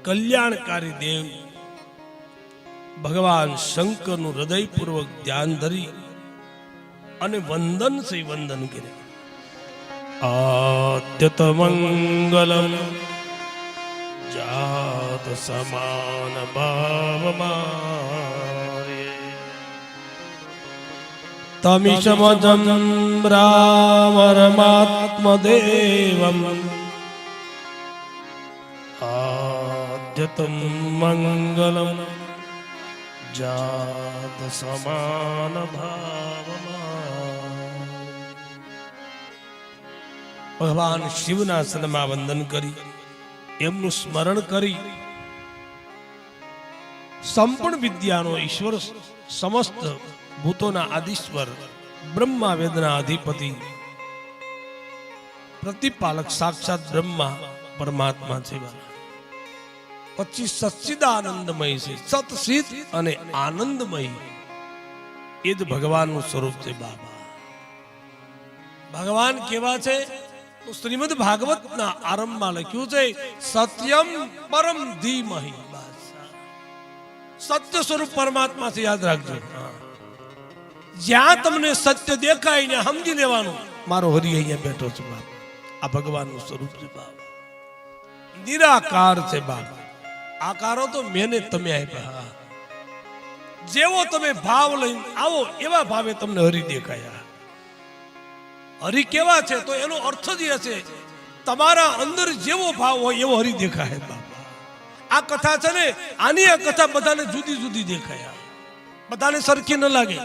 કલ્યાણકારી દેવ ભગવાન શંકરનું હૃદયપૂર્વક ધ્યાન ધરી અને વંદન સે વંદન કરે. આદ્યત મંગલમ જાત સમાન ભાવમારે તમિષમજં બ્રાહ્મરમાત્મદેવમ આદ્યતમ મંગલમ જાત સમાન ભાવમાં. ભગવાન શિવના સન્માન વંદન કરી એમનું સ્મરણ કરી સંપૂર્ણ વિદ્યાનો ઈશ્વર, સમસ્ત ભૂતોના આદિશ્વર, બ્રહ્મા વેદના અધિપતિ, પ્રતિપાલક સાક્ષાત બ્રહ્મા પરમાત્મા છે. પછી સચ્ચિદાનંદમય છે, સતસિદ્ધ અને આનંદમય. એ જ ભગવાનનું સ્વરૂપ છે. બાબા ભગવાન કેવા છે તો શ્રીમદ ભાગવતના આરંભમાં લખ્યું છે, સત્યમ પરમ ધીમહિ. સત્ય સ્વરૂપ પરમાત્મા છે, યાદ રાખજો. જ્યાં તમને સત્ય દેખાય ને સમજી લેવાનું, મારો હરિ અહીંયા બેઠો છે. બાપ આ ભગવાનનું સ્વરૂપ છે. બાપ નિરાકાર છે. બાપ આકારો તો મેને તમે આપ્યા. જેવો તમે ભાવ લઈને આવો એવા ભાવે તમને હરિ દેખાયા. હરિ કેવા છે તો એનો અર્થ જ એ છે, તમારા અંદર જેવો ભાવ હોય એવો હરિ દેખાય. બાપા આ કથા છે ને, આની આ કથા બધાને જુદી જુદી દેખાયા, બધાને સરખી ન લાગે.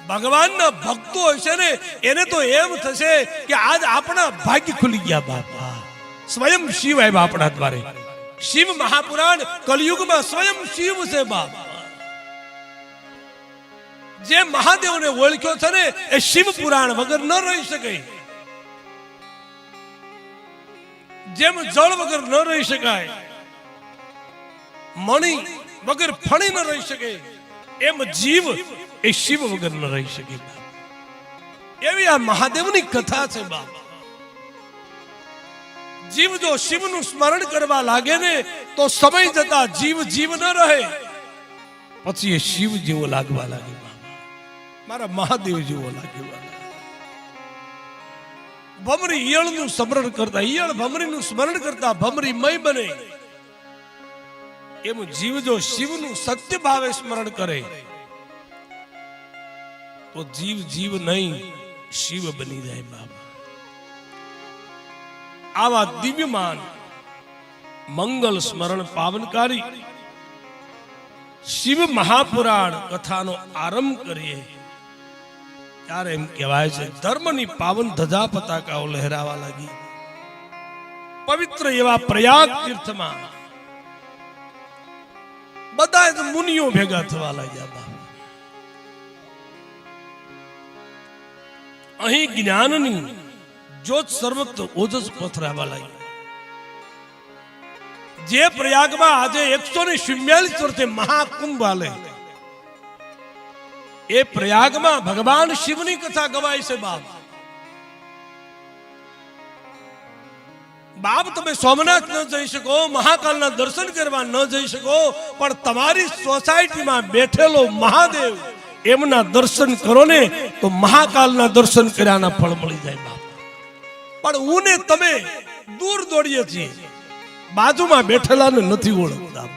ભગવાનના ભક્તો હશે ને એને તો એમ થશે કે આજ આપણા ભાગ્ય ખુલી ગયા. બાપા સ્વયં શિવ આવ્યા આપણા દ્વારે. શિવ મહાપુરાણ કલયુગમાં સ્વયં શિવ છે. બાપ જે મહાદેવને ઓળખ્યો છે ને એ શિવ પુરાણ વગર ન રહી શકે. જેમ જળ વગર ન રહી શકાય, મણી વગર ફણી ન રહી શકે, એમ જીવ એ શિવ વગર ન રહી શકે. એવી આ મહાદેવની કથા છે. બાપ જીવ જો શિવનું સ્મરણ કરવા લાગે ને તો સમય જતા જીવ જીવ ન રહે, પછી એ શિવ જેવો લાગવા લાગે. મારા મહાદેવ જેવો લાગે. ભમરી ઈયળનું સ્મરણ કરતા, ઈયળ ભમરીનું સ્મરણ કરતા ભમરી મય બને. એમ જીવ જો શિવનું સત્ય ભાવે સ્મરણ કરે તો જીવ જીવ નહીં શિવ બની જાય. બાબા આવા દિવ્યમાન મંગલ સ્મરણ પાવનકારી શિવ મહાપુરાણ કથાનો આરંભ કરીએ ત્યારે એમ કહેવાય છે, ધર્મની પાવન ધજા પતાકાઓ લહેરાવા લાગી. પવિત્ર એવા પ્રયાગ તીર્થમાં બધા જ મુનિઓ ભેગા થવા લાગ્યા. અહીં જ્ઞાનની જ્યોત સર્વત્ર ઓજસ પથરાવા લાગી. જે પ્રયાગમાં આજે 144 વર્ષે મહાકુંભ હાલે, એ પ્રયાગમાં ભગવાન શિવની કથા ગવાય છે. બાપ તમે સોમનાથ ન જઈ શકો, મહાકાલના દર્શન કરવા ન જઈ શકો, પણ તમારી સોસાયટીમાં બેઠેલો મહાદેવ એમના દર્શન કરો ને તો મહાકાલના દર્શન કર્યાના ફળ મળી જાય. બાપ પણ હું ને તમે દૂર દોડીએ છીએ, બાજુમાં બેઠેલાને નથી ઓળખતા.